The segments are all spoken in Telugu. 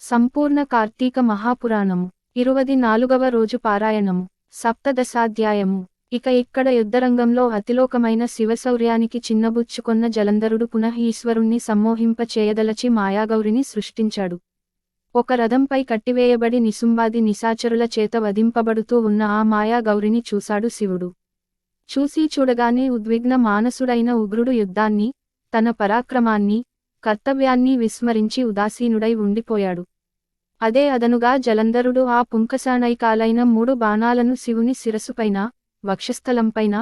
సంపూర్ణ కార్తీక మహాపురాణము 24వ రోజు పారాయణము సప్తదశాధ్యాయము ఇక్కడ యుద్ధరంగంలో అతిలోకమైన శివశౌర్యానికి చిన్నబుచ్చుకొన్న జలంధరుడు పునః ఈశ్వరుణ్ణి సమ్మోహింప చేయదలచి మాయాగౌరిని సృష్టించాడు. ఒక రథంపై కట్టివేయబడి నిశుంబాది నిశాచరుల చేత వధింపబడుతూ ఉన్న ఆ మాయాగౌరిని చూశాడు శివుడు. చూడగానే ఉద్విగ్న మానసుడైన ఉగ్రుడు యుద్ధాన్ని, తన పరాక్రమాన్ని, కర్తవ్యాన్ని విస్మరించి ఉదాసీనుడై ఉండిపోయాడు. అదే అదనుగా జలంధరుడు ఆ పుంకసానైకాలైన 3 బాణాలను శివుని శిరసుపైన, వక్షస్థలంపైన,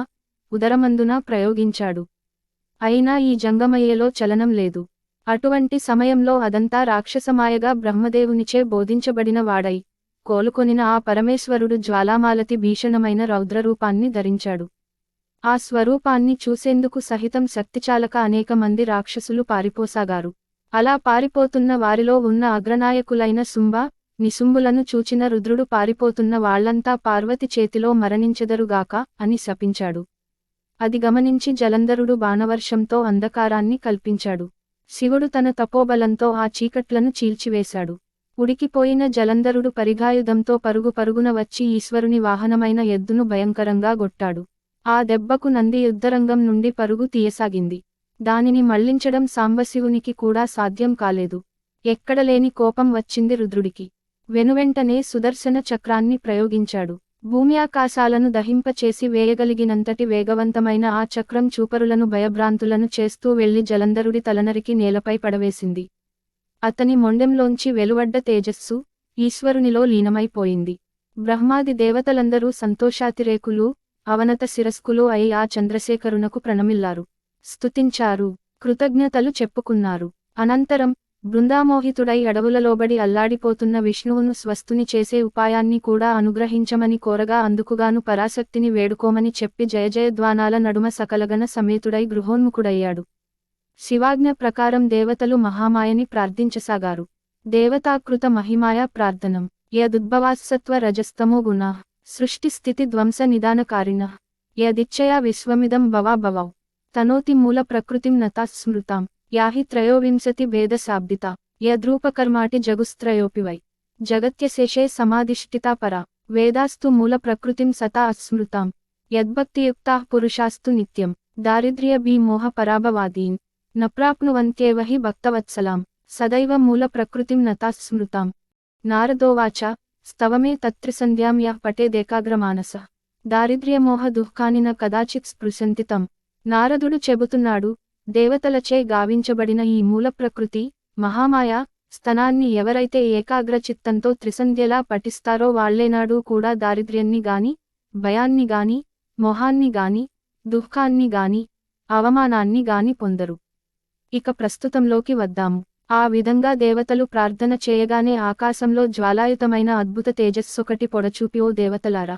ఉదరమందున ప్రయోగించాడు. అయినా ఈ జంగమయ్యలో చలనం లేదు. అటువంటి సమయంలో అదంతా రాక్షసమాయగా బ్రహ్మదేవునిచే బోధించబడిన వాడై కోలుకొనిన ఆ పరమేశ్వరుడు జ్వాలామాలతి భీషణమైన రౌద్రరూపాన్ని ధరించాడు. ఆ స్వరూపాన్ని చూసేందుకు సహితం శక్తిచాలక అనేక మంది రాక్షసులు పారిపోసాగారు. అలా పారిపోతున్న వారిలో ఉన్న అగ్రనాయకులైన శుంభ, నిశుంభులను చూచిన రుద్రుడు పారిపోతున్న వాళ్లంతా పార్వతి చేతిలో మరణించెదరుగాక అని శపించాడు. అది గమనించి జలంధరుడు బాణవర్షంతో అంధకారాన్ని కల్పించాడు. శివుడు తన తపోబలంతో ఆ చీకట్లను చీల్చివేశాడు. ఉడికిపోయిన జలంధరుడు పరిఘాయుధంతో పరుగున వచ్చి ఈశ్వరుని వాహనమైన ఎద్దును భయంకరంగా గొట్టాడు. ఆ దెబ్బకు నంది యుద్ధరంగం నుండి పరుగు తీయసాగింది. దానిని మళ్లించడం సాంబశివునికి కూడా సాధ్యం కాలేదు. ఎక్కడలేని కోపం వచ్చింది రుద్రుడికి. వెనువెంటనే సుదర్శన చక్రాన్ని ప్రయోగించాడు. భూమి ఆకాశాలను దహింపచేసి వేయగలిగినంతటి వేగవంతమైన ఆ చక్రం చూపరులను భయభ్రాంతులను చేస్తూ వెళ్లి జలంధరుడి తలనరికి నేలపై పడవేసింది. అతని మొండెంలోంచి వెలువడ్డ తేజస్సు ఈశ్వరునిలో లీనమైపోయింది. బ్రహ్మాది దేవతలందరూ సంతోషాతిరేకులు, అవనత శిరస్కులు అయి ఆ చంద్రశేఖరునకు ప్రణమిల్లారు, స్తుతించారు, కృతజ్ఞతలు చెప్పుకున్నారు. అనంతరం బృందామోహితుడై అడవులలోబడి అల్లాడిపోతున్న విష్ణువును స్వస్థుని చేసే ఉపాయాన్ని కూడా అనుగ్రహించమని కోరగా అందుకుగాను పరాశక్తిని వేడుకోమని చెప్పి జయజయధ్వానాల నడుమ సకలగణ సమేతుడై గృహోన్ముఖుడయ్యాడు. శివాజ్ఞ ప్రకారం దేవతలు మహామాయని ప్రార్థించసాగారు. దేవతాకృత మహిమాయా ప్రార్థనం యదుద్భవాస్సత్వ రజస్తమో గుణా సృష్టిస్థితి ధ్వంస నిదానకారిణః యదిచ్ఛయా విశ్వమిదం భవా తనోతి మూల ప్రకృతిం నతా స్మృతాం యాహి త్రయోవింశతి భేదశాబ్దితా యద్రూపకర్మాటి జగుస్త్రయోపి వై జగత్యశేషే సమాధిష్ఠితా పరా వేదాస్తు మూల ప్రకృతిం సతా అస్మృతాం యద్భక్తియుక్తాః పురుషాస్తు నిత్యం దారిద్ర్యభీమోహ పరాభవాదీన్ న ప్రాప్నువంత్యేవ హి భక్తవత్సలాం సదైవ మూల ప్రకృతిం నతా స్మృతాం. నారదోవాచ స్తవమే తత్రిసంధ్యాం యః పటేదేకాగ్రమానసః దారిద్ర్యమోహ దుఃఖాని న కదాచిత్ స్పృశంతి తం. నారదుడు చెబుతున్నాడు, దేవతలచే గావించబడిన ఈ మూల ప్రకృతి, మహామాయ, స్తనాన్ని ఎవరైతే ఏకాగ్రచిత్తంతో త్రిసంధ్యలా పఠిస్తారో వాళ్లేనాడూ కూడా దారిద్ర్యాన్ని గాని, భయాన్ని గాని, మోహాన్ని గాని, దుఃఖాన్ని గాని, అవమానాన్ని గాని పొందరు. ఇక ప్రస్తుతంలోకి వద్దాము. ఆ విధంగా దేవతలు ప్రార్థన చేయగానే ఆకాశంలో జ్వాలాయుతమైన అద్భుత తేజస్సొకటి పొడచూపి, ఓ దేవతలారా,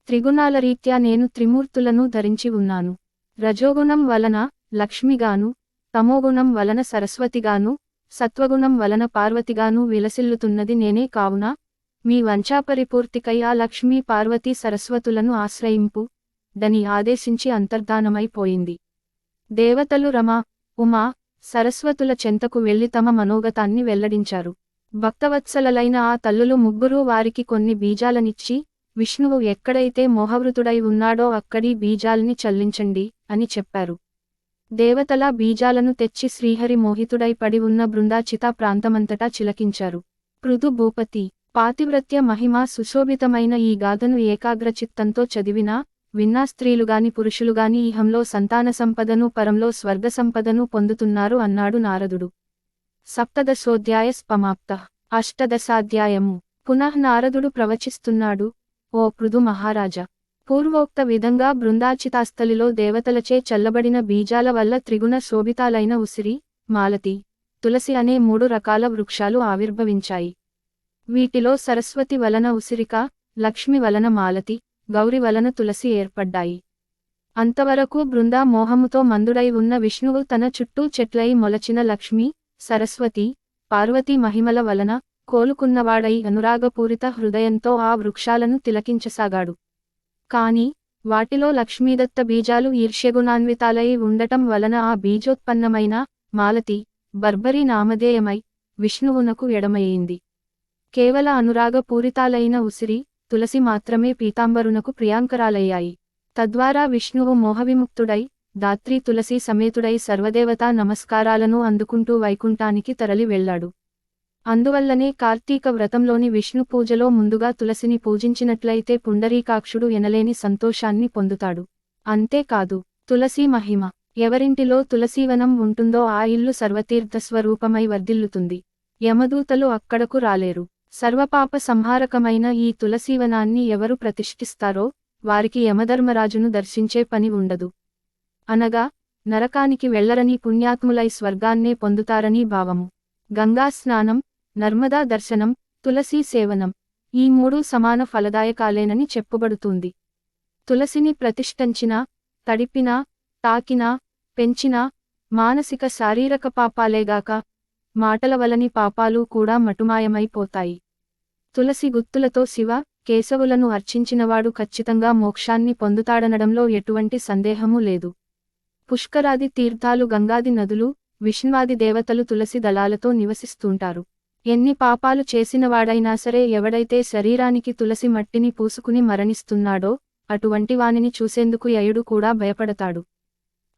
త్రిగుణాల రీత్యా నేను త్రిమూర్తులను ధరించి ఉన్నాను. రజోగుణం వలన లక్ష్మిగాను, తమోగుణం వలన సరస్వతిగాను, సత్వగుణం వలన పార్వతిగాను విలసిల్లుతున్నది నేనే కావున మీ వంచాపరిపూర్తికై ఆ లక్ష్మీ పార్వతీ సరస్వతులను ఆశ్రయింపు దని ఆదేశించి అంతర్ధానమైపోయింది. దేవతలు రమ, ఉమా, సరస్వతుల చెంతకు వెళ్లి తమ మనోగతాన్ని వెల్లడించారు. భక్తవత్సలలైన ఆ తల్లులు ముగ్గురూ వారికి కొన్ని బీజాలనిచ్చి, విష్ణువు ఎక్కడైతే మోహవృతుడై ఉన్నాడో అక్కడి బీజాల్ని చల్లించండి అని చెప్పారు. దేవతల బీజాలను తెచ్చి శ్రీహరి మోహితుడై పడి ఉన్న బృందాచిత ప్రాంతమంతటా చిలకించారు. పృథు భూపతి పాతివ్రత్య మహిమా సుశోభితమైన ఈ గాథను ఏకాగ్రచిత్తంతో చదివినా, విన్నా స్త్రీలుగాని పురుషులుగాని ఇహంలో సంతాన సంపదను, పరంలో స్వర్గ సంపదను పొందుతున్నారు అన్నాడు నారదుడు. సప్తదశోధ్యాయ సమాప్తః. అష్టదశాధ్యాయము. పునః నారదుడు ప్రవచిస్తున్నాడు. ఓ పృథు మహారాజా, పూర్వోక్త విధంగా బృందాచితాస్థలిలో దేవతలచే చల్లబడిన బీజాల వల్ల త్రిగుణ శోభితాలైన ఉసిరి, మాలతి, తులసి అనే 3 రకాల వృక్షాలు ఆవిర్భవించాయి. వీటిలో సరస్వతి వలన ఉసిరిక, లక్ష్మి వలన మాలతి, గౌరి వలన తులసి ఏర్పడ్డాయి. అంతవరకు బృందా మోహముతో మందుడై ఉన్న విష్ణువు తన చుట్టూ చెట్లై మొలచిన లక్ష్మి, సరస్వతి, పార్వతీ మహిమల వలన కోలుకున్నవాడై అనురాగపూరిత హృదయంతో ఆ వృక్షాలను తిలకించసాగాడు. కాని వాటిలో లక్ష్మీదత్త బీజాలు ఈర్ష్యగుణాన్వితాలై ఉండటం వలన ఆ బీజోత్పన్నమైన మాలతి బర్బరీ నామధేయమై విష్ణువునకు ఎడమయ్యింది. కేవల అనురాగపూరితాలైన ఉసిరి, తులసి మాత్రమే పీతాంబరునకు ప్రియాంకరాలయ్యాయి. తద్వారా విష్ణువు మోహవిముక్తుడై, ధాత్రీ తులసి సమేతుడై సర్వదేవతా నమస్కారాలను అందుకుంటూ వైకుంఠానికి తరలి వెళ్లాడు. అందువల్లనే కార్తీక వ్రతంలోని విష్ణు పూజలో ముందుగా తులసిని పూజించినట్లయితే పుండరీకాక్షుడు ఎనలేని సంతోషాన్ని పొందుతాడు. అంతేకాదు, తులసి మహిమ. ఎవరింటిలో తులసీవనం ఉంటుందో ఆ ఇల్లు సర్వతీర్థస్వరూపమై వర్ధిల్లుతుంది. యమదూతలు అక్కడకు రాలేరు. సర్వపాప సంహారకమైన ఈ తులసీవనాన్ని ఎవరు ప్రతిష్ఠిస్తారో వారికి యమధర్మరాజును దర్శించే పని ఉండదు. అనగా నరకానికి వెళ్లరని పుణ్యాత్ములై స్వర్గాన్నే పొందుతారని భావము. గంగా స్నానం, నర్మదా దర్శనం, తులసీ సేవనం ఈ మూడు సమాన ఫలదాయకాలేనని చెప్పబడుతుంది. తులసిని ప్రతిష్ఠించినా, తడిపినా, తాకినా, పెంచినా మానసిక శారీరక పాపాలేగాక మాటల వలని పాపాలు కూడా మటుమాయమైపోతాయి. తులసి గుత్తులతో శివ, కేశవులను అర్చించినవాడు ఖచ్చితంగా మోక్షాన్ని పొందుతాడనడంలో ఎటువంటి సందేహమూ లేదు. పుష్కరాది తీర్థాలు, గంగాది నదులు, విష్ణువాది దేవతలు తులసి దళాలతో నివసిస్తుంటారు. ఎన్ని పాపాలు చేసినవాడైనా సరే ఎవడైతే శరీరానికి తులసి మట్టిని పూసుకుని మరణిస్తున్నాడో అటువంటి వానిని చూసేందుకు యయుడు కూడా భయపడతాడు.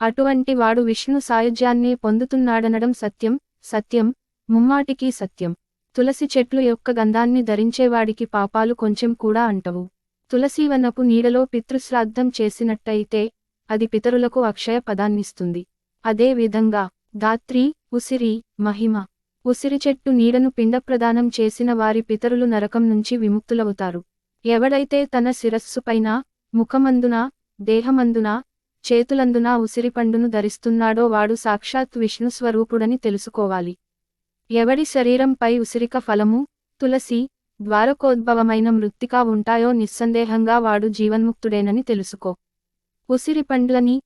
అటువంటి వాడు విష్ణు సాయుజ్యాన్నే పొందుతున్నాడనడం సత్యం, సత్యం, ముమ్మాటికీ సత్యం. తులసి చెట్లు యొక్క గంధాన్ని ధరించేవాడికి పాపాలు కొంచెం కూడా అంటవు. తులసీవనపు నీడలో పితృశ్రాద్ధం చేసినట్టయితే అది పితరులకు అక్షయ పదాన్నిస్తుంది. అదే విధంగా ధాత్రీ, ఉసిరి మహిమ. ఉసిరి చెట్టు నీడను పిండప్రదానం చేసిన వారి పితరులు నరకం నుంచి విముక్తులవుతారు. ఎవడైతే తన శిరస్సుపైన, ముఖమందున, దేహమందున, చేతులందున ఉసిరిపండును ధరిస్తున్నాడో వాడు సాక్షాత్ విష్ణు స్వరూపుడని తెలుసుకోవాలి. ఎవడి శరీరంపై ఉసిరిక ఫలము, తులసి, ద్వారకోద్భవమైన మృత్తికా ఉంటాయో నిస్సందేహంగా వాడు జీవన్ముక్తుడేనని తెలుసుకో. ఉసిరిపండ్లని,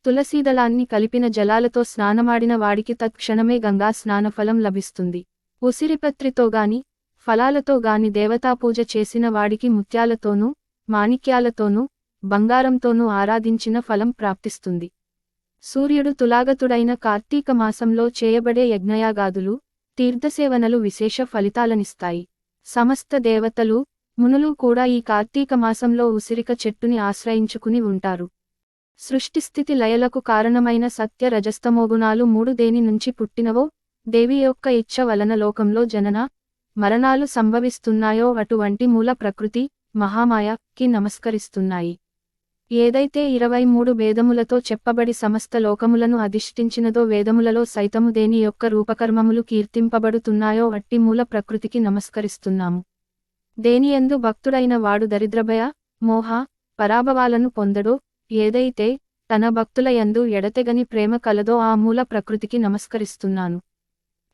తులసీదళాన్ని కలిపిన జలాలతో స్నానమాడిన వాడికి తత్క్షణమే గంగా స్నానఫలం లభిస్తుంది. ఉసిరిపత్రితోగాని, ఫలాలతోగాని దేవతాపూజ చేసిన వాడికి ముత్యాలతోనూ, మాణిక్యాలతోనూ, బంగారంతోనూ ఆరాధించిన ఫలం ప్రాప్తిస్తుంది. సూర్యుడు తులాగతుడైన కార్తీక మాసంలో చేయబడే యజ్ఞయాగాదులు, తీర్థసేవనలు విశేష ఫలితాలనిస్తాయి. సమస్త దేవతలు, మునులు కూడా ఈ కార్తీక మాసంలో ఉసిరిక చెట్టుని ఆశ్రయించుకుని ఉంటారు. సృష్టిస్థితి లయలకు కారణమైన సత్య రజస్తమోగుణాలు మూడు దేని నుంచి పుట్టినవో, దేవి యొక్క ఇచ్ఛ వలన లోకంలో జనన, మరణాలు సంభవిస్తున్నాయో అటువంటి మూల ప్రకృతి, మహామాయకి నమస్కరిస్తున్నాయి. ఏదైతే 23 వేదములతో చెప్పబడి సమస్త లోకములను అధిష్ఠించినదో వేదములలో సైతము దేని యొక్క రూపకర్మములు కీర్తింపబడుతున్నాయో అట్టి మూల ప్రకృతికి నమస్కరిస్తున్నాము. దేనియందు భక్తుడైన వాడు దరిద్రభయ, మోహ, పరాభవాలను పొందడో, ఏదైతే తన భక్తుల యందు ఎడతెగని ప్రేమ కలదో ఆ మూల ప్రకృతికి నమస్కరిస్తున్నాను.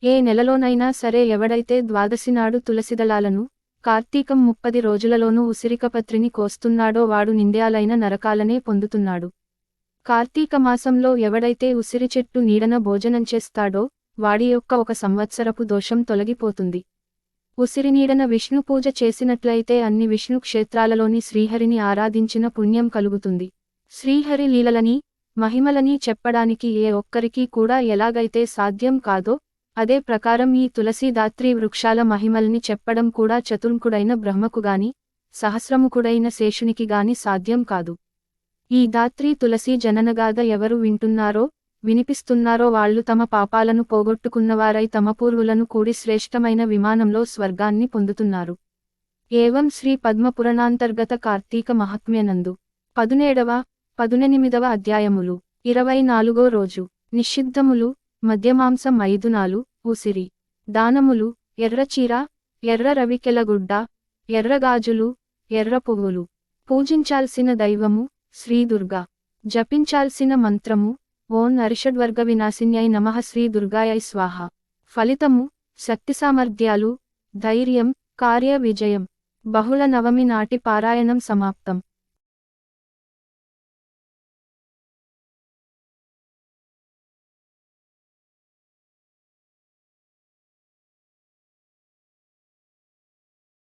ఏ నెలలోనైనా సరే ఎవడైతే ద్వాదశి నాడు తులసిదళాలను, కార్తీకం 30 రోజులలోనూ ఉసిరికపత్రిని కోస్తున్నాడో వాడు నింద్యాలైన నరకాలనే పొందుతున్నాడు. కార్తీక మాసంలో ఎవడైతే ఉసిరి చెట్టు నీడన భోజనం చేస్తాడో వాడి యొక్క 1 సంవత్సరపు దోషం తొలగిపోతుంది. ఉసిరి నీడన విష్ణు పూజ చేసినట్లయితే అన్ని విష్ణు క్షేత్రాలలోని శ్రీహరిని ఆరాధించిన పుణ్యం కలుగుతుంది. శ్రీహరి లీలలని, మహిమలని చెప్పడానికి ఏ ఒక్కరికి కూడా ఎలాగైతే సాధ్యం కాదో అదే ప్రకారం ఈ తులసీదాత్రి వృక్షాల మహిమల్ని చెప్పడం కూడా చతుర్ముఖుడైన బ్రహ్మకుగాని, సహస్రముఖుడైన శేషునికి గాని సాధ్యం కాదు. ఈ దాత్రి తులసి జననగాథ ఎవరు వింటున్నారో, వినిపిస్తున్నారో వాళ్ళు తమ పాపాలను పోగొట్టుకున్నవారై తమ పూర్వులను కూడి శ్రేష్టమైన విమానంలో స్వర్గాన్ని పొందుతున్నారు. ఏవం శ్రీ పద్మపురాణాంతర్గత కార్తీక మహాత్మ్యనందు 17వ, 18వ అధ్యాయములు. 24వ రోజు. నిషిద్ధములు, మద్యమాంసం 5 నాలు, ఉసిరి దానములు, ఎర్రచీర, ఎర్ర రవికెలగుడ్డ, ఎర్రగాజులు, ఎర్ర పువ్వులు. పూజించాల్సిన దైవము శ్రీ దుర్గా. జపించాల్సిన మంత్రము ఓం అరిషడ్వర్గ వినాశిన్యై నమః శ్రీ దుర్గాయై స్వాహ. ఫలితము శక్తిసామర్థ్యాలు, ధైర్యం, కార్య విజయం. బహుళ నవమి నాటి పారాయణం సమాప్తం.